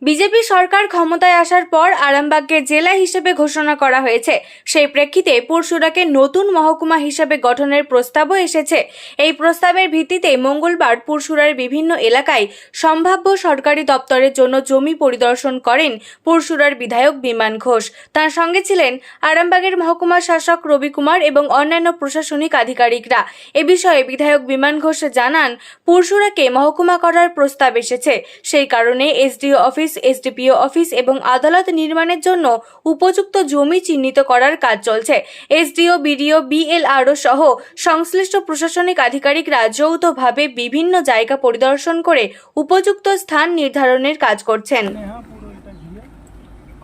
BJP সরকার ক্ষমতায় আসার পর আরামবাগকে জেলা হিসেবে ঘোষণা করা হয়েছে। সেই প্রেক্ষিতে পুরসুরাকে নতুন মহকুমা হিসেবে গঠনের প্রস্তাবও এসেছে। এই প্রস্তাবের ভিত্তিতে মঙ্গলবার পুরসুরার বিভিন্ন এলাকায় সম্ভাব্য সরকারি দপ্তরের জন্য জমি পরিদর্শন করেন পুরসুরার বিধায়ক বিমান ঘোষ। তার সঙ্গে ছিলেন আরামবাগের মহকুমা শাসক রবি কুমার এবং অন্যান্য প্রশাসনিক আধিকারিকরা। এ বিষয়ে বিধায়ক বিমান ঘোষ জানান, পুরসুরাকে মহকুমা করার প্রস্তাব এসেছে। সেই কারণে এসডিও অফিস, এসডিপিও অফিস এবং আদালত নির্মাণের জন্য উপযুক্ত জমি চিহ্নিত করার কাজ চলছে। এসডিও, বিডিও, বিএলআরও সহ সংশ্লিষ্ট প্রশাসনিক আধিকারিকরা যৌথভাবে বিভিন্ন জায়গা পরিদর্শন করে উপযুক্ত স্থান নির্ধারণের কাজ করছেন।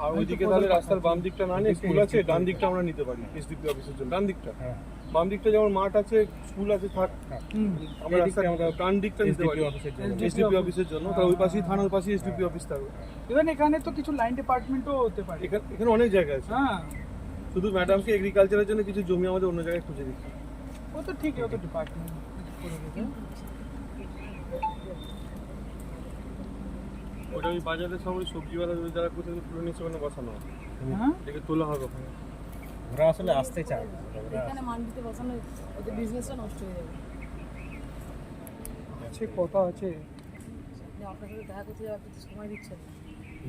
আর ওইদিকে তাহলে রাস্তার বাম দিকটা না নিয়ে স্কুল আছে, ডান দিকটা আমরা নিতে পারি এসডিপি অফিসের জন্য। ডান দিকটা, বাম দিকটা যেমন মাঠ আছে, স্কুল আছে, থাক, আমরা ডান দিকটা নিতে পারি এসডিপি অফিসের জন্য। তার ওই পাশেই থানা, ওই পাশেই এসডিপি অফিস থাকবে। ইভেন এখানে তো কিছু লাইন ডিপার্টমেন্টও হতে পারে। এখানে অনেক জায়গা আছে। হ্যাঁ, শুধু ম্যাডামকে এগ্রিকালচারের জন্য কিছু জমি আমাদের অন্য জায়গায় খুঁজে দিচ্ছে। ও তো ঠিক, ও তো ডিপার্টমেন্ট করে দেবে। ওটা ওই বাজারের সব সবজিওয়ালা যারা কোথাও তুলে নিচ্ছে ওখানে বসানো হবে, এটাকে তোলা হবে ওখানে। ওরা আসলে আসতে চায়, এখানে মান্ডিতে বসানো ওদের বিজনেসটা নষ্ট হয়ে যাবে। আছে কথা আছে, আপনার সাথে দেখা করতে যাওয়ার কিছু সময় দিচ্ছে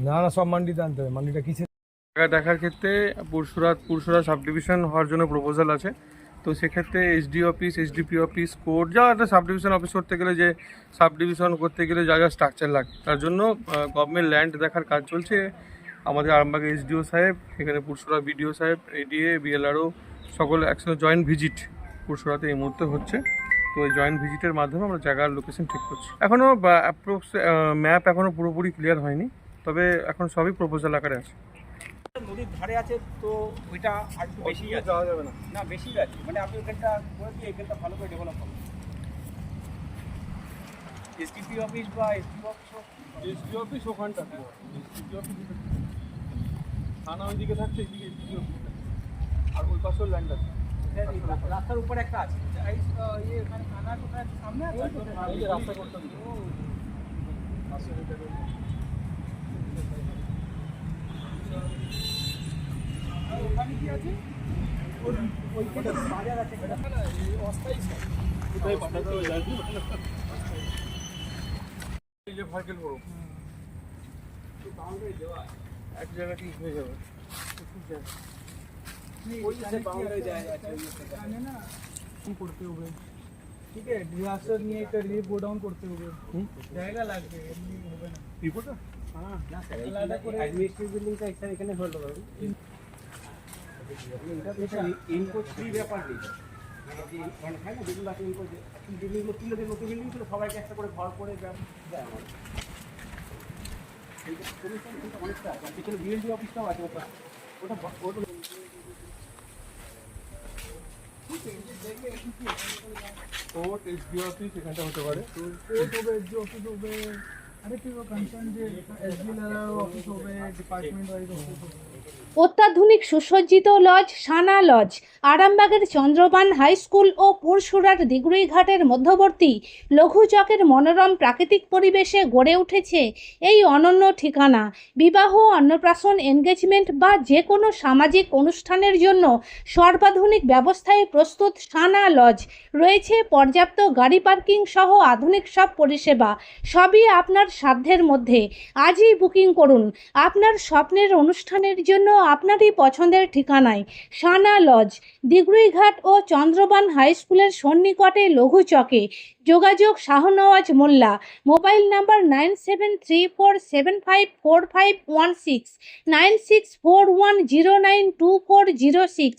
না না সব মান্ডিতে আনতে হবে। মান্ডিটা কিসে জায়গা দেখার ক্ষেত্রে পুরসুরা সাব ডিভিশন হওয়ার জন্য প্রপোজাল আছে। তো সেক্ষেত্রে SD office, SDP office, court, যা একটা সাব ডিভিশন অফিস করতে গেলে, যে সাব ডিভিশন করতে গেলে যা যা স্ট্রাকচার লাগে, তার জন্য গভর্নমেন্ট ল্যান্ড দেখার কাজ চলছে। আমাদের আরামবাগ এসডিও সাহেব, এখানে পুরসুরা বিডিও সাহেব, এডিএ, বিএলআরও সকল একসাথে জয়েন্ট ভিজিট পুরসুরাতে এই মুহূর্তে হচ্ছে। তো এই জয়েন্ট ভিজিটের মাধ্যমে আমরা জায়গার লোকেশন ঠিক করছি। এখনও অ্যাপ্রক্স ম্যাপ এখনও পুরোপুরি ক্লিয়ার হয়নি, তবে এখন সবই প্রপোজাল আকারে আছে। নদীর ধারে আছে তো ওইটা আর একটু বেশি যাওয়া যাবে না, না বেশি আছে, মানে আপনি ওখানটা করে দিয়ে এখানটা ভালো করে ডেভেলপ হবে। এসটিপি অফিস বা এসডি অফিস ওখানটা, এসডি অফিস থানা ওইদিকে থাকছে, এদিকে এসডি অফিস, আর ওই পাশেও ল্যান্ড আছে। রাস্তার উপরে একটা আছে, এখানে থানা কোথায় সামনে আছে, এই যে রাস্তা করতে হবে। ওখানে কি আছে? ওইখানে বাজার আছে, অস্থায়ী কোথায় পাঠাতে হবে জানি না। এই যে ভাইকেল বড় বাউন্ডারি দেওয়া এক জায়গাতেই হয়ে যাবে। ওই যে বাউন্ডারি দেওয়া আছে এখানে না কি করতে হবে, ঠিক আছে, ডিজাস্টার নিয়ে একটা রিলিফ গো ডাউন করতে হবে, জায়গা লাগবে, এমনি হবে না। রিপোর্টার হ্যাঁ না স্যার, আলাদা করে অ্যাডমিনিস্ট্রেটিভ বিল্ডিংটা এখানে এখানে হলো এটা বেশ ইনপুট ফ্রি ব্যাপার নেই। মানে হয় না, যেগুলো আছে ইনপুট বিল্ডিংগুলো তুলে দিয়ে নতুন বিল্ডিং ছিল, সবাইকে একটা করে ঘর করে দেয় আমার অনেকটা আছে। আর পিছনে বিএলডি অফিসটাও আছে, ওটা ওটা কোর্ট, এসডি অফিস এখানটা হতে পারে। কোর্ট হবে, এসডি অফিস হবে, আরেকটি কনসার্ন যে এসডিএলআর অফিস হবে, ডিপার্টমেন্ট ওয়াইজ অফিস হবে। অত্যাধুনিক সুসজ্জিত লজ সানা লজ আরামবাগের চন্দ্রবান হাই স্কুল ও পুরসুরার দিগুড়িঘাটের মধ্যবর্তী লঘু চকের মনোরম প্রাকৃতিক পরিবেশে গড়ে উঠেছে এই অনন্য ঠিকানা। বিবাহ, অন্নপ্রাশন, এনগেজমেন্ট বা যে কোনো সামাজিক অনুষ্ঠানের জন্য সর্বাধুনিক ব্যবস্থায় প্রস্তুত সানা লজ। রয়েছে পর্যাপ্ত গাড়ি পার্কিং সহ আধুনিক সব পরিষেবা, সবই আপনার সাধ্যের মধ্যে। আজই বুকিং করুন আপনার স্বপ্নের অনুষ্ঠানের জন্য আপনারই পছন্দের ঠিকানায়। সানা লজ, দিগুড়িঘাট ও চন্দ্রবান হাই স্কুলের সন্নিকটে লঘু চকে। যোগাযোগ শাহনওয়াজ মোল্লা, মোবাইল নাম্বার 9734754516, 9641092406।